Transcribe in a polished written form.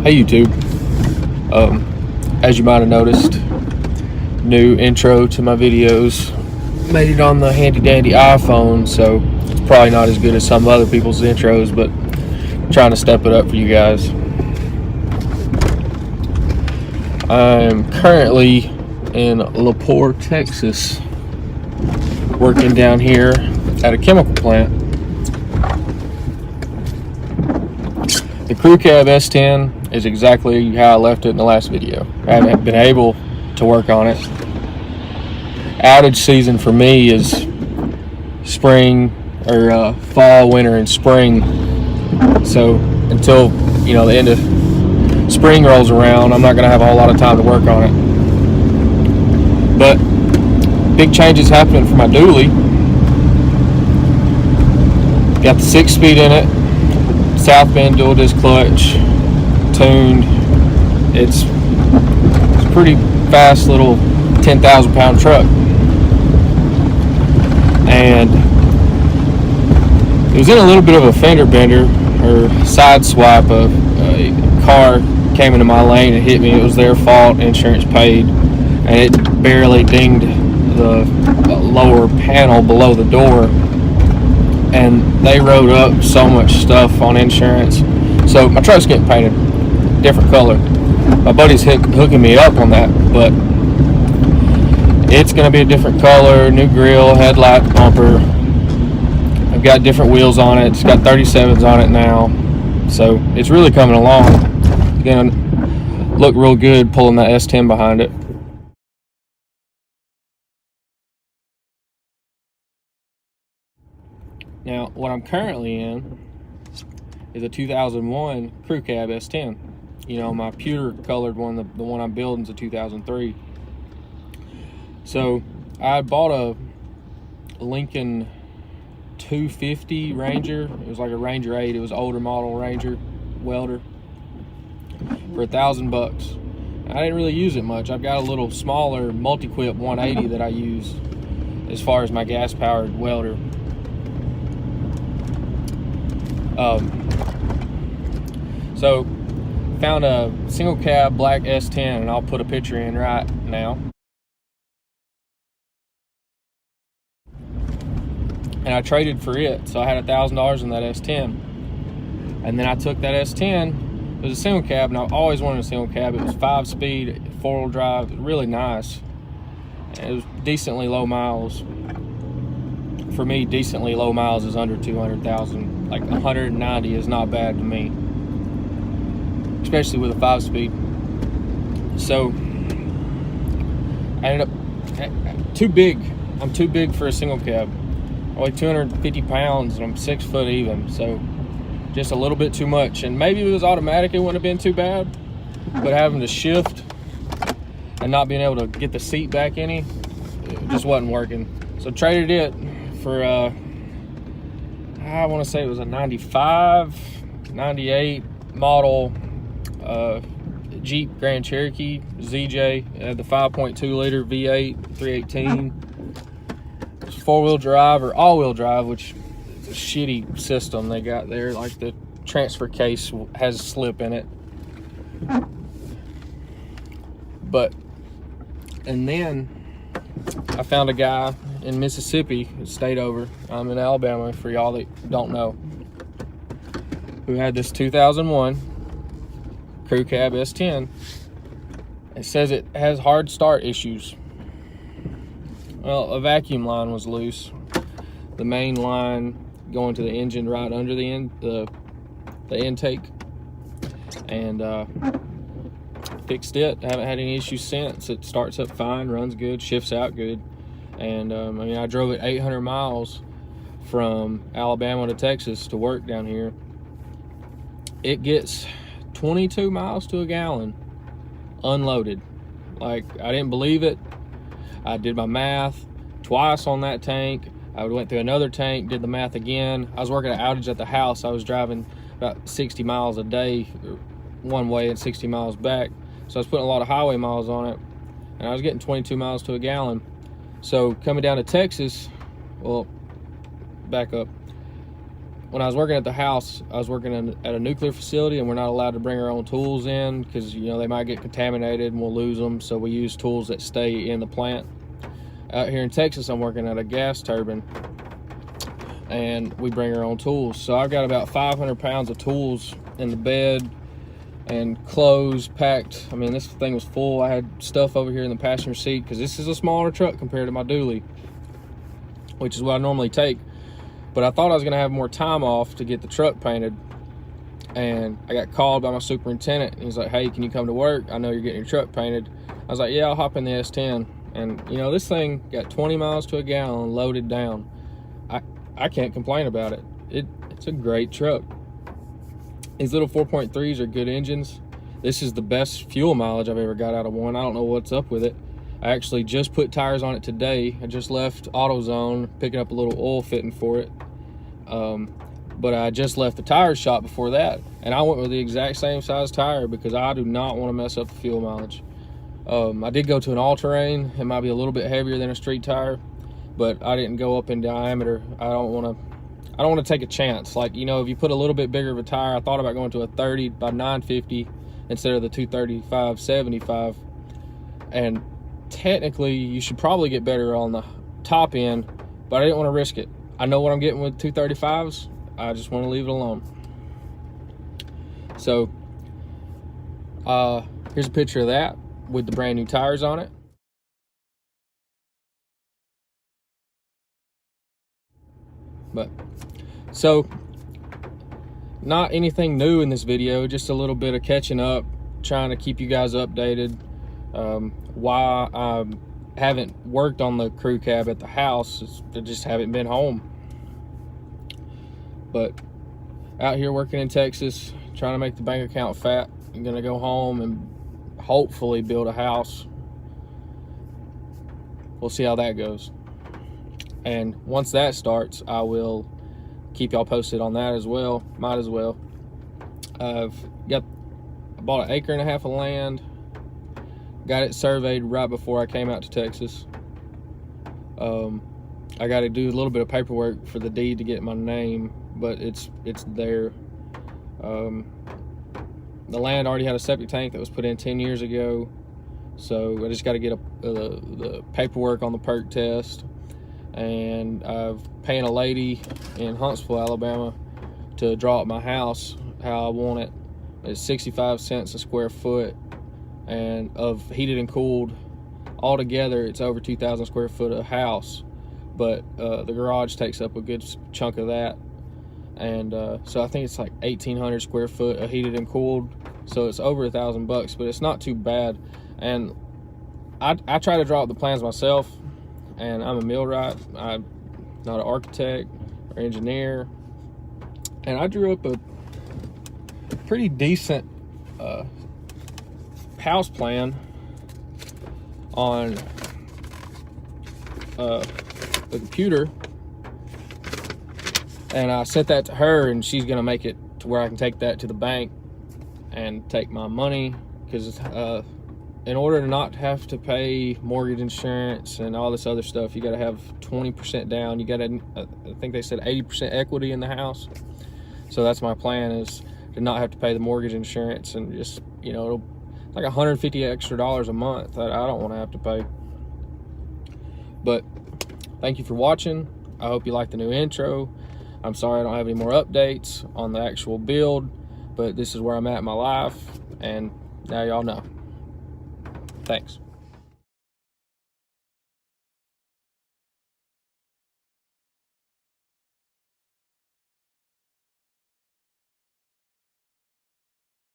Hey YouTube, as you might have noticed, new intro to my videos. Made it on the handy dandy iPhone, so it's probably not as good as some other people's intros, but I'm trying to step it up for you guys. I'm currently in LaPorte, Texas, working down here at a chemical plant. The Crew Cab S10 is exactly how I left it in the last video. I haven't been able to work on it. Outage season for me is spring or fall, winter, and spring. So until the end of spring rolls around, I'm not going to have a whole lot of time to work on it. But big changes happening for my dually. Got the 6-speed in it. South bend dual disc clutch, tuned. It's a pretty fast little 10,000 pound truck, and it was in a little bit of a fender bender or side swipe. A car came into my lane and hit me. It was their fault. Insurance paid, and it barely dinged the lower panel below the door. And they wrote up so much stuff on insurance. So my truck's getting painted different color. My buddy's hooking me up on that, but it's going to be a different color, new grille, headlight, bumper. I've got different wheels on it. It's got 37s on it now. So it's really coming along. It's going to look real good pulling that S10 behind it. Now, what I'm currently in is a 2001 Crew Cab S10. My pewter colored one, the one I'm building, is a 2003. So I bought a Lincoln 250 Ranger. It was like a Ranger 8. It was older model Ranger welder for $1,000. I didn't really use it much. I've got a little smaller multi-quip 180 that I use as far as my gas-powered welder. So found a single cab black S10, and I'll put a picture in right now. And I traded for it, so I had $1,000 in that S10. And then I took that S10. It was a single cab, and I always wanted a single cab. It was 5-speed, 4-wheel drive, really nice. And it was decently low miles. For me, decently low miles is under 200,000. Like 190 is not bad to me, especially with a 5-speed. So I ended up too big. I'm too big for a single cab. I weigh 250 pounds and I'm 6 foot even. So just a little bit too much. And maybe if it was automatic, it wouldn't have been too bad. But having to shift and not being able to get the seat back any, it just wasn't working. So traded it for I want to say it was a 95, 98 model Jeep Grand Cherokee ZJ, the 5.2 liter V8 318. It's 4-wheel drive or all-wheel drive, which is a shitty system they got there. Like the transfer case has a slip in it. And then I found a guy in Mississippi, stayed over. I'm in Alabama, for y'all that don't know, who had this 2001 Crew Cab S10. It says it has hard start issues. Well, a vacuum line was loose. The main line going to the engine right under the intake, and fixed it. I haven't had any issues since. It starts up fine, runs good, shifts out good. And I drove it 800 miles from Alabama to Texas to work down here. It gets 22 miles to a gallon unloaded. Like, I didn't believe it. I did my math twice on that tank. I went through another tank, did the math again. I was working an outage at the house. I was driving about 60 miles a day one way and 60 miles back. So I was putting a lot of highway miles on it, and I was getting 22 miles to a gallon. So coming down to Texas, well, back up. when I was working at the house, I was working at a nuclear facility, and we're not allowed to bring our own tools in because, you know, they might get contaminated and we'll lose them. So we use tools that stay in the plant. Out here in Texas, I'm working at a gas turbine, and we bring our own tools. So I've got about 500 pounds of tools in the bed and clothes packed. I mean, this thing was full. I had stuff over here in the passenger seat because this is a smaller truck compared to my dually, which is what I normally take. But I thought I was gonna have more time off to get the truck painted, and I got called by my superintendent, and he's like, hey, can you come to work? I know you're getting your truck painted. I was like, yeah, I'll hop in the S10. And you know, this thing got 20 miles to a gallon loaded down. I can't complain about it. It's a great truck. These little 4.3s are good engines. This is the best fuel mileage I've ever got out of one. I don't know what's up with it. I actually just put tires on it today. I just left AutoZone picking up a little oil fitting for it. But I just left the tire shop before that, and I went with the exact same size tire because I do not want to mess up the fuel mileage. I did go to an all-terrain. It might be a little bit heavier than a street tire, but I didn't go up in diameter. I don't want to take a chance. Like, you know, if you put a little bit bigger of a tire, I thought about going to a 30 by 950 instead of the 235/75. And technically, you should probably get better on the top end, but I didn't want to risk it. I know what I'm getting with 235s. I just want to leave it alone. So, here's a picture of that with the brand new tires on it. But so, not anything new in this video, just a little bit of catching up, trying to keep you guys updated. Why I haven't worked on the crew cab at the house is I just haven't been home. But out here working in Texas, trying to make the bank account fat. I'm gonna go home and hopefully build a house. We'll see how that goes. And once that starts, I will keep y'all posted on that as well. Might as well. I bought 1.5 acres of land. Got it surveyed right before I came out to Texas. I got to do a little bit of paperwork for the deed to get my name, but it's there. The land already had a septic tank that was put in 10 years ago, so I just got to get the paperwork on the perk test. And I've paying a lady in Huntsville, Alabama, to draw up my house how I want it. It's 65 cents a square foot, and of heated and cooled. Altogether, it's over 2,000 square foot of house, but the garage takes up a good chunk of that. And so I think it's like 1,800 square foot of heated and cooled, so it's over $1,000 but it's not too bad. And I try to draw up the plans myself, and I'm a millwright. I'm not an architect or engineer, and I drew up a pretty decent house plan on the computer, and I sent that to her, and she's gonna make it to where I can take that to the bank and take my money, because in order to not have to pay mortgage insurance and all this other stuff, you got to have 20% down. You got to, I think they said 80% equity in the house. So that's my plan, is to not have to pay the mortgage insurance, and just, you know, it's like $150 extra a month that I don't want to have to pay. But thank you for watching. I hope you like the new intro. I'm sorry I don't have any more updates on the actual build, but this is where I'm at in my life, and now y'all know. Thanks.